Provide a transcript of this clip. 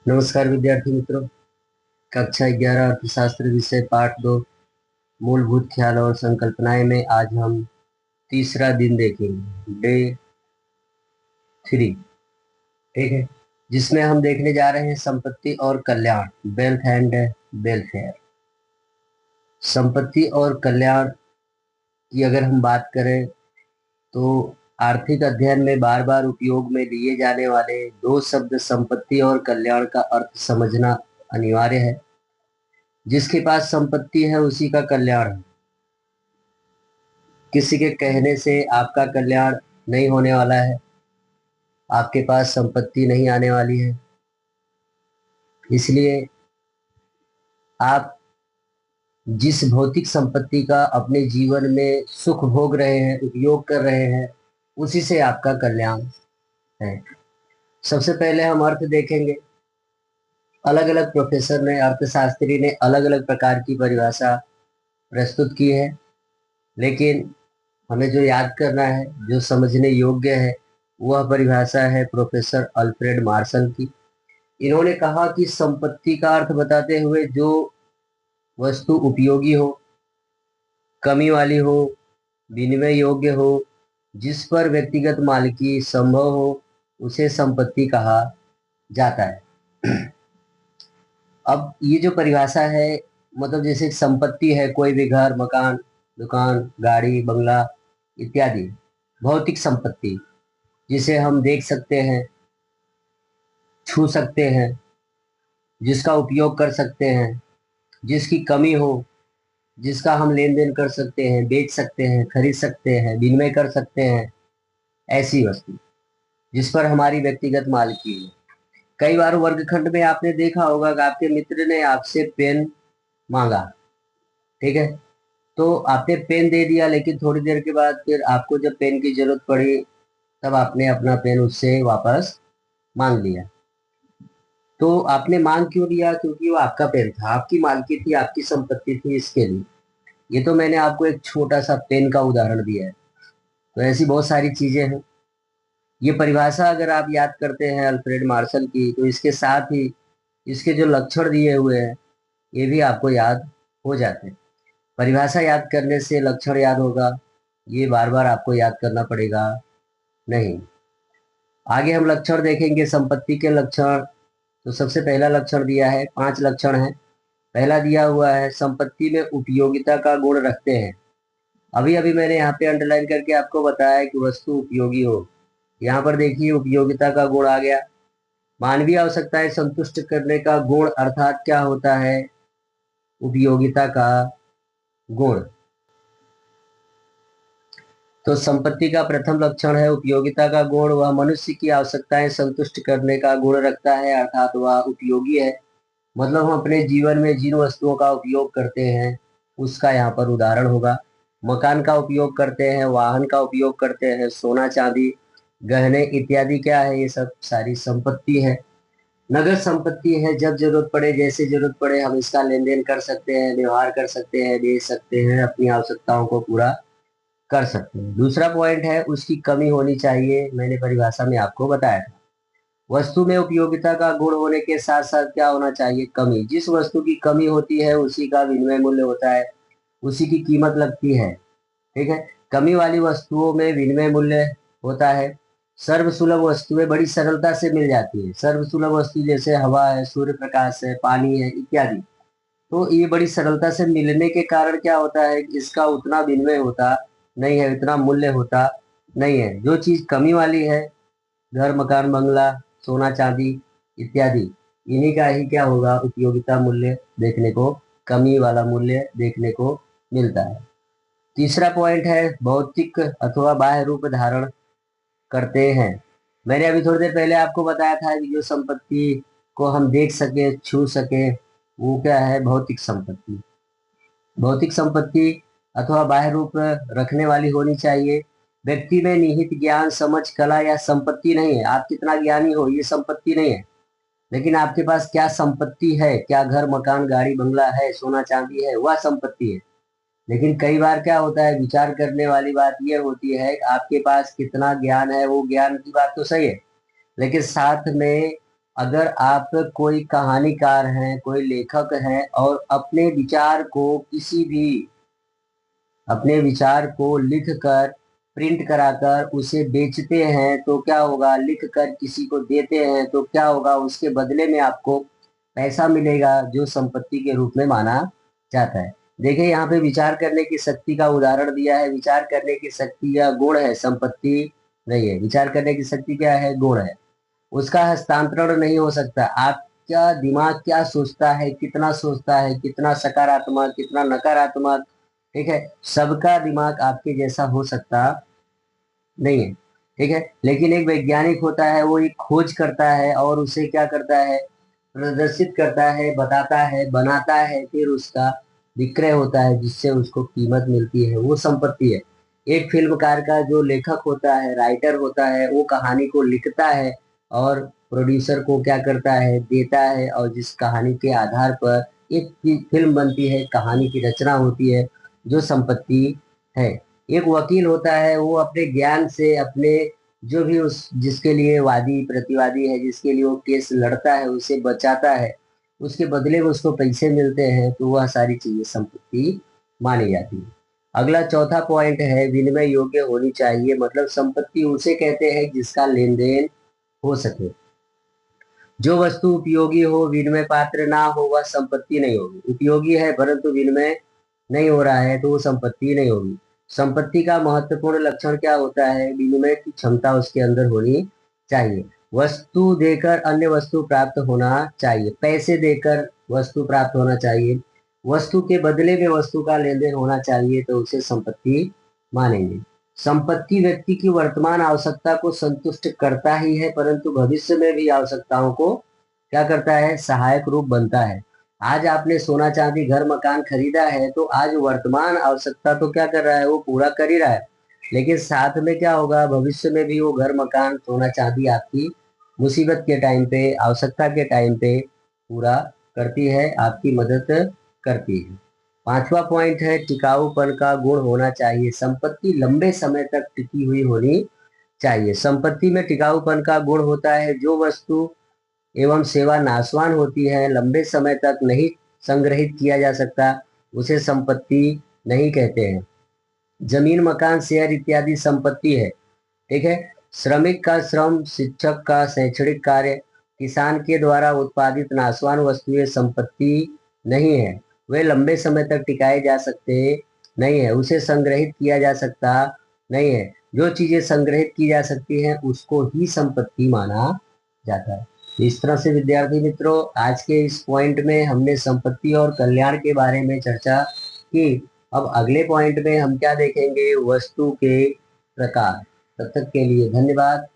नमस्कार विद्यार्थी मित्रों। कक्षा 11 अर्थशास्त्र विषय पाठ 2 मूलभूत ख्याल और संकल्पनाएं में आज हम तीसरा दिन देखेंगे, डे 3। ठीक है, जिसमें हम देखने जा रहे हैं संपत्ति और कल्याण, वेल्थ एंड वेलफेयर। संपत्ति और कल्याण की अगर हम बात करें तो आर्थिक अध्ययन में बार बार उपयोग में लिए जाने वाले दो शब्द संपत्ति और कल्याण का अर्थ समझना अनिवार्य है। जिसके पास संपत्ति है उसी का कल्याण है। किसी के कहने से आपका कल्याण नहीं होने वाला है। आपके पास संपत्ति नहीं आने वाली है, इसलिए आप जिस भौतिक संपत्ति का अपने जीवन में सुख भोग रहे हैं, उपयोग कर रहे हैं, उसी से आपका कल्याण है। सबसे पहले हम अर्थ देखेंगे। अलग अलग प्रोफेसर ने, अर्थशास्त्री ने अलग अलग प्रकार की परिभाषा प्रस्तुत की है, लेकिन हमें जो याद करना है, जो समझने योग्य है, वह परिभाषा है प्रोफेसर अल्फ्रेड मार्शल की। इन्होंने कहा कि संपत्ति का अर्थ बताते हुए जो वस्तु उपयोगी हो, कमी वाली हो, विनिमय योग्य हो, जिस पर व्यक्तिगत मालिकी संभव हो, उसे संपत्ति कहा जाता है। अब ये जो परिभाषा है, मतलब जैसे संपत्ति है कोई भी घर, मकान, दुकान, गाड़ी, बंगला इत्यादि भौतिक संपत्ति, जिसे हम देख सकते हैं, छू सकते हैं, जिसका उपयोग कर सकते हैं, जिसकी कमी हो, जिसका हम लेन देन कर सकते हैं, बेच सकते हैं, खरीद सकते हैं, विनिमय कर सकते हैं, ऐसी वस्तु जिस पर हमारी व्यक्तिगत मालिकी है। कई बार वर्गखंड में आपने देखा होगा कि आपके मित्र ने आपसे पेन मांगा, ठीक है, तो आपने पेन दे दिया, लेकिन थोड़ी देर के बाद फिर आपको जब पेन की जरूरत पड़ी तब आपने अपना पेन उससे वापस मांग लिया। तो आपने मांग क्यों लिया? क्योंकि वो आपका पेन था, आपकी मालकी थी, आपकी संपत्ति थी, इसके लिए। ये तो मैंने आपको एक छोटा सा पेन का उदाहरण दिया है। तो ऐसी बहुत सारी चीजें हैं। ये परिभाषा अगर आप याद करते हैं अल्फ्रेड मार्शल की, तो इसके साथ ही इसके जो लक्षण दिए हुए हैं ये भी आपको याद हो जाते हैं। परिभाषा याद करने से लक्षण याद होगा, ये बार बार आपको याद करना पड़ेगा नहीं। आगे हम लक्षण देखेंगे, संपत्ति के लक्षण। तो सबसे पहला लक्षण दिया है, 5 लक्षण है। पहला दिया हुआ है, संपत्ति में उपयोगिता का गुण रखते हैं। अभी अभी मैंने यहाँ पे अंडरलाइन करके आपको बताया कि वस्तु उपयोगी हो। यहाँ पर देखिए उपयोगिता का गुण आ गया। मानवीय आवश्यकताएं संतुष्ट करने का गुण, अर्थात क्या होता है? उपयोगिता का गुण। तो संपत्ति का प्रथम लक्षण है उपयोगिता का गुण। वह मनुष्य की आवश्यकताएं संतुष्ट करने का गुण रखता है, अर्थात वह उपयोगी है। मतलब हम अपने जीवन में जिन वस्तुओं का उपयोग करते हैं उसका यहाँ पर उदाहरण होगा। मकान का उपयोग करते हैं, वाहन का उपयोग करते हैं, सोना चांदी, गहने इत्यादि क्या है? ये सब सारी संपत्ति है। नगद संपत्ति है, जब जरूरत पड़े, जैसे जरूरत पड़े हम इसका लेन देन कर सकते हैं, व्यवहार कर सकते हैं, बेच सकते हैं, अपनी आवश्यकताओं को पूरा कर सकते हैं। दूसरा पॉइंट है, उसकी कमी होनी चाहिए। मैंने परिभाषा में आपको बताया था, वस्तु में उपयोगिता का गुण होने के साथ साथ क्या होना चाहिए? कमी। जिस वस्तु की कमी होती है उसी का विनिमय मूल्य होता है, उसी की कीमत लगती है। ठीक है, कमी वाली वस्तुओं में विनिमय मूल्य होता है। सर्वसुलभ वस्तुएं बड़ी सरलता से मिल जाती है। सर्वसुलभ वस्तु जैसे हवा है, सूर्य प्रकाश है, पानी है इत्यादि, तो ये बड़ी सरलता से मिलने के कारण क्या होता है, इसका उतना विनिमय होता नहीं है, इतना मूल्य होता नहीं है। जो चीज कमी वाली है, घर, मकान, बंगला, सोना चांदी इत्यादि, इन्हीं का ही क्या होगा? उपयोगिता मूल्य देखने को, कमी वाला मूल्य देखने को मिलता है। तीसरा पॉइंट है, भौतिक अथवा बाह्य रूप धारण करते हैं। मैंने अभी थोड़ी देर पहले आपको बताया था कि जो संपत्ति को हम देख सके, छू सके, वो क्या है? भौतिक संपत्ति। भौतिक संपत्ति अथवा बाह्य रूप रखने वाली होनी चाहिए। व्यक्ति में निहित ज्ञान, समझ, कला या संपत्ति नहीं है। आप कितना ज्ञानी हो ये संपत्ति नहीं है, लेकिन आपके पास क्या संपत्ति है? क्या घर, मकान, गाड़ी, बंगला है, सोना चांदी है, वह संपत्ति है। लेकिन कई बार क्या होता है, विचार करने वाली बात यह होती है कि आपके पास कितना ज्ञान है, वो ज्ञान की बात तो सही है, लेकिन साथ में अगर आप कोई कहानीकार हैं, कोई लेखक हैं और अपने विचार को लिख कर प्रिंट कराकर उसे बेचते हैं तो क्या होगा, लिख कर किसी को देते हैं तो क्या होगा, उसके बदले में आपको पैसा मिलेगा जो संपत्ति के रूप में माना जाता है। देखिए यहाँ पे विचार करने की शक्ति का उदाहरण दिया है। विचार करने की शक्ति या गुण है, संपत्ति नहीं है। विचार करने की शक्ति क्या है, गुण है। उसका हस्तांतरण नहीं हो सकता। आपका दिमाग क्या सोचता है, कितना सकारात्मक, कितना नकारात्मक, ठीक है, सबका दिमाग आपके जैसा हो सकता नहीं है, ठीक है। लेकिन एक वैज्ञानिक होता है, वो एक खोज करता है और उसे क्या करता है, प्रदर्शित करता है, बताता है, बनाता है, फिर उसका विक्रय होता है जिससे उसको कीमत मिलती है, वो संपत्ति है। एक फिल्मकार का जो लेखक होता है, राइटर होता है, वो कहानी को लिखता है और प्रोड्यूसर को क्या करता है, देता है, और जिस कहानी के आधार पर एक फिल्म बनती है, कहानी की रचना होती है, जो संपत्ति है। एक वकील होता है, वो अपने ज्ञान से अपने जो भी उस जिसके लिए वादी प्रतिवादी है, जिसके लिए वो केस लड़ता है, उसे बचाता है, उसके बदले में उसको पैसे मिलते हैं, तो वह सारी चीजें संपत्ति मानी जाती है। अगला चौथा पॉइंट है, विनिमय योग्य होनी चाहिए। मतलब संपत्ति उसे कहते हैं जिसका लेन देन हो सके। जो वस्तु उपयोगी हो, विनिमय पात्र ना हो, वह संपत्ति नहीं होगी। उपयोगी है परंतु विनिमय नहीं हो रहा है तो वो संपत्ति नहीं होगी। संपत्ति का महत्वपूर्ण लक्षण क्या होता है, विनिमय की क्षमता उसके अंदर होनी चाहिए। वस्तु देकर अन्य वस्तु प्राप्त होना चाहिए, पैसे देकर वस्तु प्राप्त होना चाहिए, वस्तु के बदले में वस्तु का लेन देन होना चाहिए, तो उसे संपत्ति मानेंगे। संपत्ति व्यक्ति की वर्तमान आवश्यकता को संतुष्ट करता ही है, परंतु भविष्य में भी आवश्यकताओं को क्या करता है, सहायक रूप बनता है। आज आपने सोना चांदी घर मकान खरीदा है तो आज वर्तमान आवश्यकता तो क्या कर रहा है, वो पूरा कर ही रहा है, लेकिन साथ में क्या होगा, भविष्य में भी वो घर मकान सोना चांदी आपकी मुसीबत के टाइम पे, आवश्यकता के टाइम पे पूरा करती है, आपकी मदद करती है। पांचवा पॉइंट है, टिकाऊपन का गुण होना चाहिए। संपत्ति लंबे समय तक टिकी हुई होनी चाहिए। संपत्ति में टिकाऊपन का गुण होता है। जो वस्तु एवं सेवा नाशवान होती है, लंबे समय तक नहीं संग्रहित किया जा सकता, उसे संपत्ति नहीं कहते हैं। जमीन, मकान, शेयर इत्यादि संपत्ति है, ठीक है। श्रमिक का श्रम, शिक्षक का शैक्षणिक कार्य, किसान के द्वारा उत्पादित नाशवान वस्तुएं संपत्ति नहीं है। वे लंबे समय तक टिकाए जा सकते नहीं है, उसे संग्रहित किया जा सकता नहीं है। जो चीजें संग्रहित की जा सकती हैं उसको ही संपत्ति माना जाता है। इस तरह से विद्यार्थी मित्रों, आज के इस पॉइंट में हमने संपत्ति और कल्याण के बारे में चर्चा की। अब अगले पॉइंट में हम क्या देखेंगे, वस्तु के प्रकार। तब तक के लिए धन्यवाद।